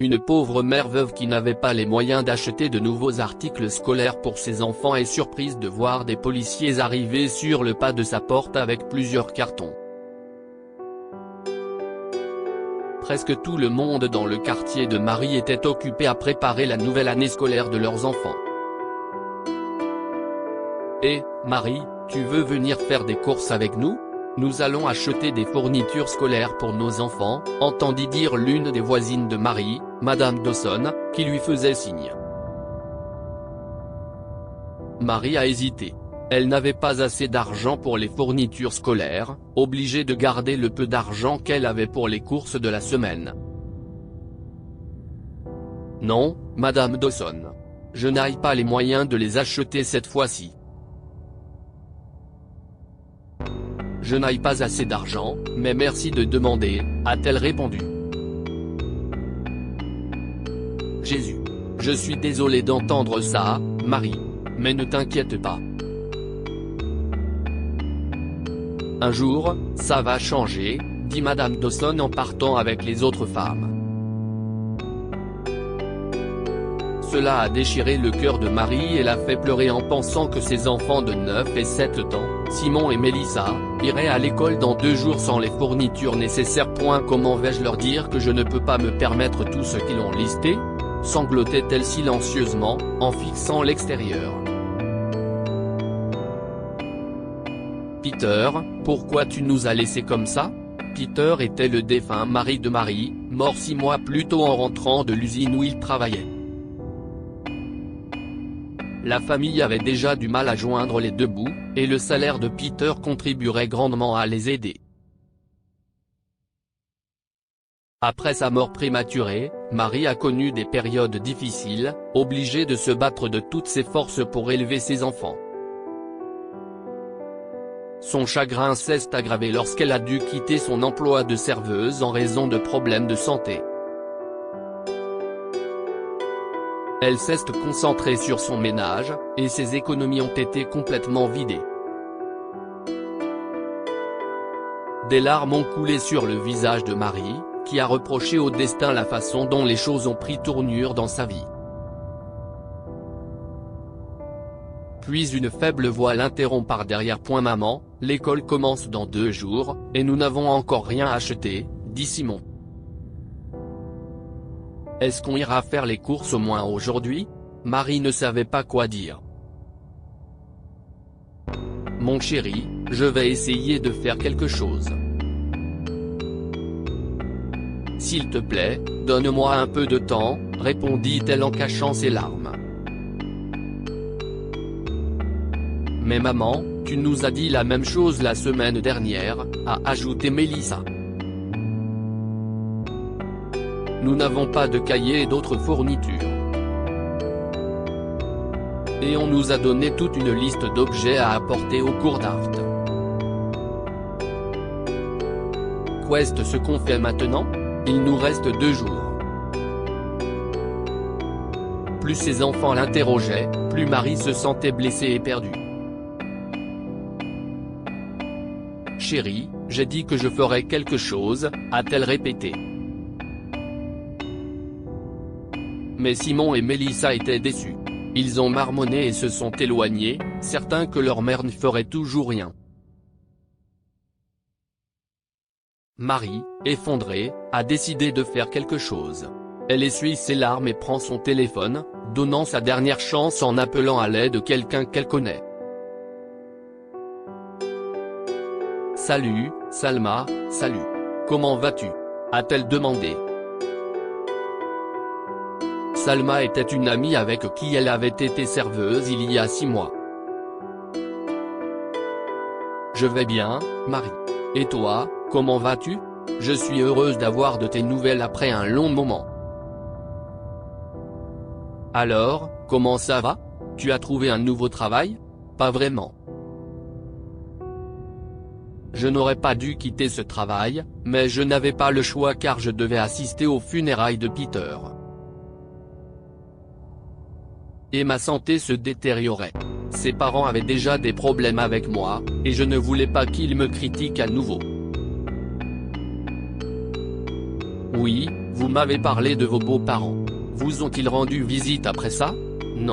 Une pauvre mère veuve qui n'avait pas les moyens d'acheter de nouveaux articles scolaires pour ses enfants est surprise de voir des policiers arriver sur le pas de sa porte avec plusieurs cartons. Presque tout le monde dans le quartier de Marie était occupé à préparer la nouvelle année scolaire de leurs enfants. « Eh, Marie, tu veux venir faire des courses avec nous ? Nous allons acheter des fournitures scolaires pour nos enfants », entendit dire l'une des voisines de Marie, Madame Dawson, qui lui faisait signe. Marie a hésité. Elle n'avait pas assez d'argent pour les fournitures scolaires, obligée de garder le peu d'argent qu'elle avait pour les courses de la semaine. « Non, Madame Dawson. Je n'ai pas les moyens de les acheter cette fois-ci. Je n'ai pas assez d'argent, mais merci de demander, a-t-elle répondu. Jésus. Je suis désolé d'entendre ça, Marie. Mais ne t'inquiète pas. Un jour, ça va changer, dit Madame Dawson en partant avec les autres femmes. Cela a déchiré le cœur de Marie et l'a fait pleurer en pensant que ses enfants de 9 et 7 ans, Simon et Mélissa, iraient à l'école dans 2 jours sans les fournitures nécessaires. Comment vais-je leur dire que je ne peux pas me permettre tout ce qu'ils ont listé ? Sanglotait-elle silencieusement, en fixant l'extérieur. Peter, pourquoi tu nous as laissés comme ça ? Peter était le défunt mari de Marie, mort 6 mois plus tôt en rentrant de l'usine où il travaillait. La famille avait déjà du mal à joindre les deux bouts, et le salaire de Peter contribuerait grandement à les aider. Après sa mort prématurée, Marie a connu des périodes difficiles, obligée de se battre de toutes ses forces pour élever ses enfants. Son chagrin s'est aggravé lorsqu'elle a dû quitter son emploi de serveuse en raison de problèmes de santé. Elle s'est concentrée sur son ménage, et ses économies ont été complètement vidées. Des larmes ont coulé sur le visage de Marie, qui a reproché au destin la façon dont les choses ont pris tournure dans sa vie. Puis une faible voix l'interrompt par derrière. Maman, l'école commence dans 2 jours, et nous n'avons encore rien acheté, dit Simon. Est-ce qu'on ira faire les courses au moins aujourd'hui ? Marie ne savait pas quoi dire. Mon chéri, je vais essayer de faire quelque chose. S'il te plaît, donne-moi un peu de temps, répondit-elle en cachant ses larmes. Mais maman, tu nous as dit la même chose la semaine dernière, a ajouté Mélissa. Nous n'avons pas de cahiers et d'autres fournitures. Et on nous a donné toute une liste d'objets à apporter au cours d'art. Qu'est-ce ce qu'on fait maintenant ? Il nous reste 2 jours. Plus ses enfants l'interrogeaient, plus Marie se sentait blessée et perdue. Chérie, j'ai dit que je ferais quelque chose, a-t-elle répété. Mais Simon et Mélissa étaient déçus. Ils ont marmonné et se sont éloignés, certains que leur mère ne ferait toujours rien. Marie, effondrée, a décidé de faire quelque chose. Elle essuie ses larmes et prend son téléphone, donnant sa dernière chance en appelant à l'aide quelqu'un qu'elle connaît. Salut, Salma, salut. Comment vas-tu ? A-t-elle demandé. Salma était une amie avec qui elle avait été serveuse il y a 6 mois. Je vais bien, Marie. Et toi, comment vas-tu ? Je suis heureuse d'avoir de tes nouvelles après un long moment. Alors, comment ça va ? Tu as trouvé un nouveau travail ? Pas vraiment. Je n'aurais pas dû quitter ce travail, mais je n'avais pas le choix car je devais assister aux funérailles de Peter. Et ma santé se détériorait. Ses parents avaient déjà des problèmes avec moi, et je ne voulais pas qu'ils me critiquent à nouveau. Oui, Vous m'avez parlé de vos beaux-parents. Vous ont-ils rendu visite après ça? Non.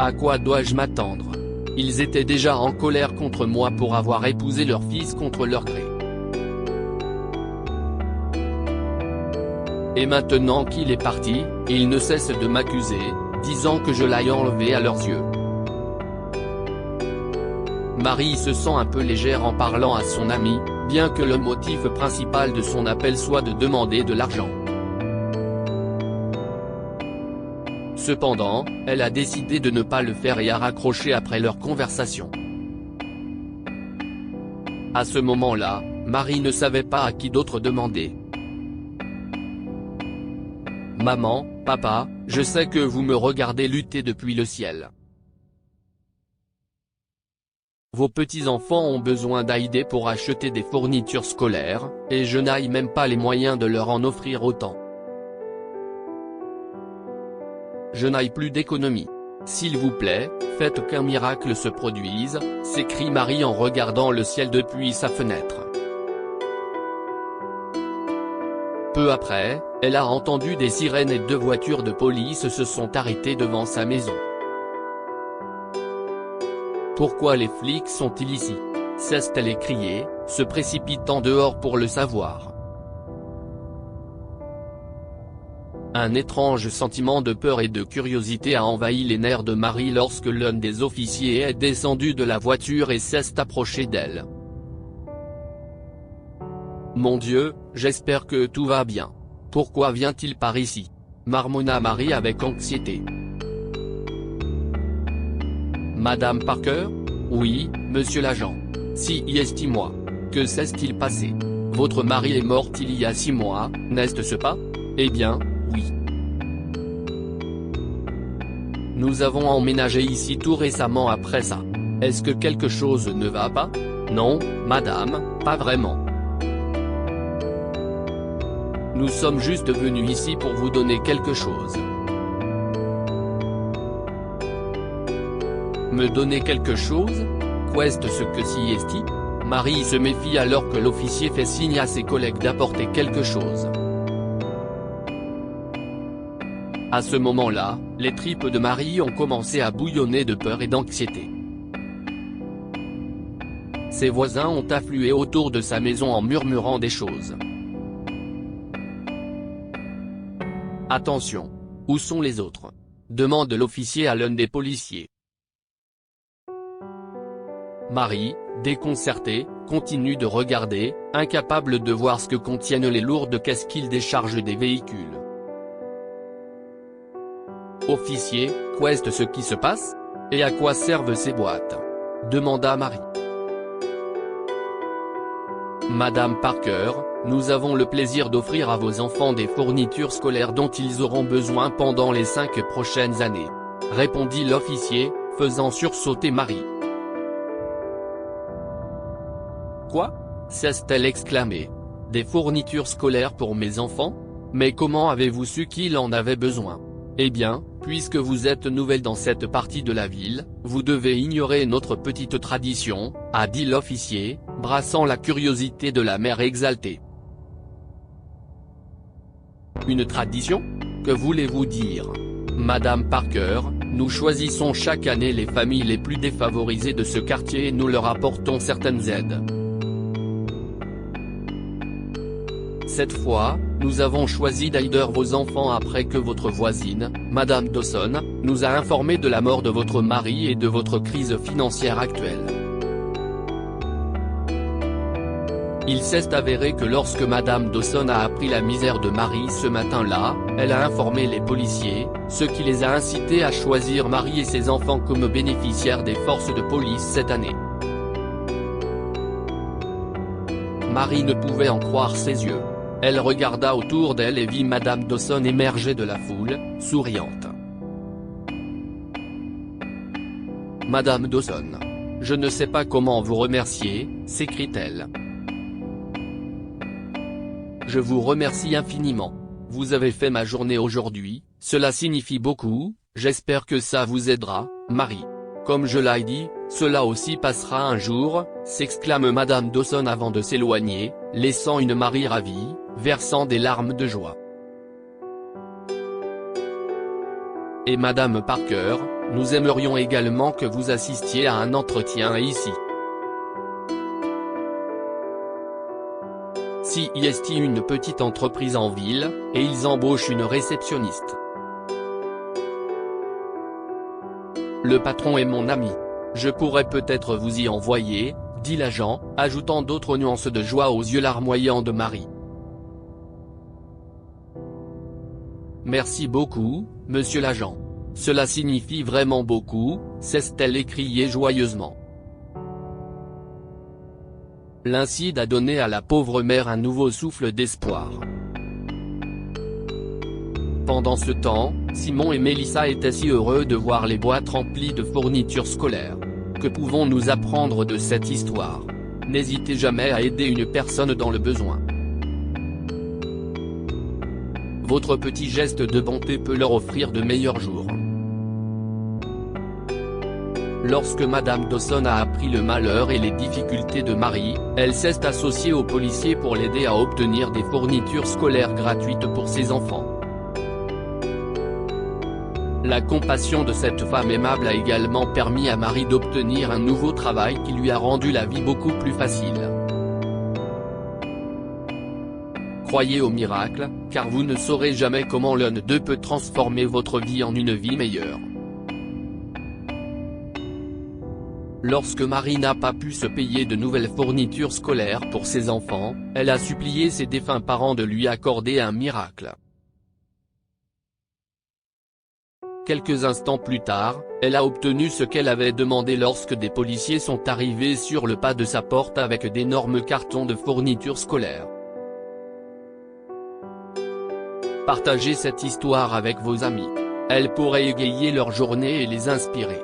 À quoi dois-je m'attendre? Ils étaient déjà en colère contre moi pour avoir épousé leur fils contre leur gré. Et maintenant qu'il est parti, ils ne cessent de m'accuser, disant que je l'ai enlevé à leurs yeux. Marie se sent un peu légère en parlant à son ami, bien que le motif principal de son appel soit de demander de l'argent. Cependant, elle a décidé de ne pas le faire et a raccroché après leur conversation. À ce moment-là, Marie ne savait pas à qui d'autre demander. Maman, papa, je sais que vous me regardez lutter depuis le ciel. Vos petits-enfants ont besoin d'aider pour acheter des fournitures scolaires, et je n'ai même pas les moyens de leur en offrir autant. Je n'ai plus d'économie. S'il vous plaît, faites qu'un miracle se produise, s'écrie Marie en regardant le ciel depuis sa fenêtre. Peu après, elle a entendu des sirènes et 2 voitures de police se sont arrêtées devant sa maison. Pourquoi les flics sont-ils ici? S'est-elle écriée, se précipitant dehors pour le savoir. Un étrange sentiment de peur et de curiosité a envahi les nerfs de Marie lorsque l'un des officiers est descendu de la voiture et s'est approché d'elle. Mon Dieu, j'espère que tout va bien. Pourquoi vient-il par ici? Marmonna Marie avec anxiété. Madame Parker? Oui, monsieur l'agent. Si, est-il-moi? Que s'est-il passé? Votre mari est mort il y a 6 mois, n'est-ce pas? Eh bien, oui. Nous avons emménagé ici tout récemment après ça. Est-ce que quelque chose ne va pas? Non, madame, pas vraiment. Nous sommes juste venus ici pour vous donner quelque chose. Me donner quelque chose? Qu'est-ce que si est-il? Marie se méfie alors que l'officier fait signe à ses collègues d'apporter quelque chose. À ce moment-là, les tripes de Marie ont commencé à bouillonner de peur et d'anxiété. Ses voisins ont afflué autour de sa maison en murmurant des choses. Attention! Où sont les autres? Demande l'officier à l'un des policiers. Marie, déconcertée, continue de regarder, incapable de voir ce que contiennent les lourdes caisses qu'ils déchargent des véhicules. Officier, qu'est-ce ce qui se passe? Et à quoi servent ces boîtes? Demanda Marie. Madame Parker, nous avons le plaisir d'offrir à vos enfants des fournitures scolaires dont ils auront besoin pendant les 5 prochaines années. Répondit l'officier, faisant sursauter Marie. Quoi? S'est-elle exclamée. Des fournitures scolaires pour mes enfants? Mais comment avez-vous su qu'ils en avaient besoin? Eh bien, puisque vous êtes nouvelle dans cette partie de la ville, vous devez ignorer notre petite tradition, a dit l'officier, brassant la curiosité de la mère exaltée. Une tradition? Que voulez-vous dire? Madame Parker, nous choisissons chaque année les familles les plus défavorisées de ce quartier et nous leur apportons certaines aides. Cette fois, nous avons choisi d'aider vos enfants après que votre voisine, Madame Dawson, nous a informé de la mort de votre mari et de votre crise financière actuelle. Il s'est avéré que lorsque Madame Dawson a appris la misère de Marie ce matin-là, elle a informé les policiers, ce qui les a incités à choisir Marie et ses enfants comme bénéficiaires des forces de police cette année. Marie ne pouvait en croire ses yeux. Elle regarda autour d'elle et vit Madame Dawson émerger de la foule, souriante. Madame Dawson. Je ne sais pas comment vous remercier, s'écrie-t-elle. Je vous remercie infiniment. Vous avez fait ma journée aujourd'hui, cela signifie beaucoup, j'espère que ça vous aidera, Marie. Comme je l'ai dit, Cela aussi passera un jour, s'exclame Madame Dawson avant de s'éloigner, laissant une Marie ravie, versant des larmes de joie. Et Madame Parker, nous aimerions également que vous assistiez à un entretien ici. CIST une petite entreprise en ville, et ils embauchent une réceptionniste. Le patron est mon ami. Je pourrais peut-être vous y envoyer, dit l'agent, ajoutant d'autres nuances de joie aux yeux larmoyants de Marie. Merci beaucoup, monsieur l'agent. Cela signifie vraiment beaucoup, cesse-t-elle écriée joyeusement. L'incide a donné à la pauvre mère un nouveau souffle d'espoir. Pendant ce temps, Simon et Mélissa étaient si heureux de voir les boîtes remplies de fournitures scolaires. Que pouvons-nous apprendre de cette histoire? N'hésitez jamais à aider une personne dans le besoin. Votre petit geste de bonté peut leur offrir de meilleurs jours. Lorsque Madame Dawson a appris le malheur et les difficultés de Marie, elle s'est associée aux policiers pour l'aider à obtenir des fournitures scolaires gratuites pour ses enfants. La compassion de cette femme aimable a également permis à Marie d'obtenir un nouveau travail qui lui a rendu la vie beaucoup plus facile. Croyez au miracle, car vous ne saurez jamais comment l'un d'eux peut transformer votre vie en une vie meilleure. Lorsque Marie n'a pas pu se payer de nouvelles fournitures scolaires pour ses enfants, elle a supplié ses défunts parents de lui accorder un miracle. Quelques instants plus tard, elle a obtenu ce qu'elle avait demandé lorsque des policiers sont arrivés sur le pas de sa porte avec d'énormes cartons de fournitures scolaires. Partagez cette histoire avec vos amis. Elle pourrait égayer leur journée et les inspirer.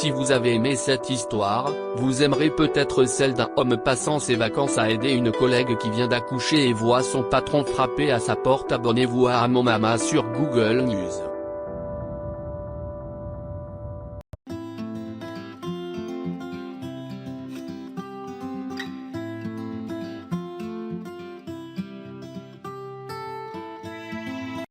Si vous avez aimé cette histoire, vous aimerez peut-être celle d'un homme passant ses vacances à aider une collègue qui vient d'accoucher et voit son patron frapper à sa porte. Abonnez-vous à Mon Mama sur Google News.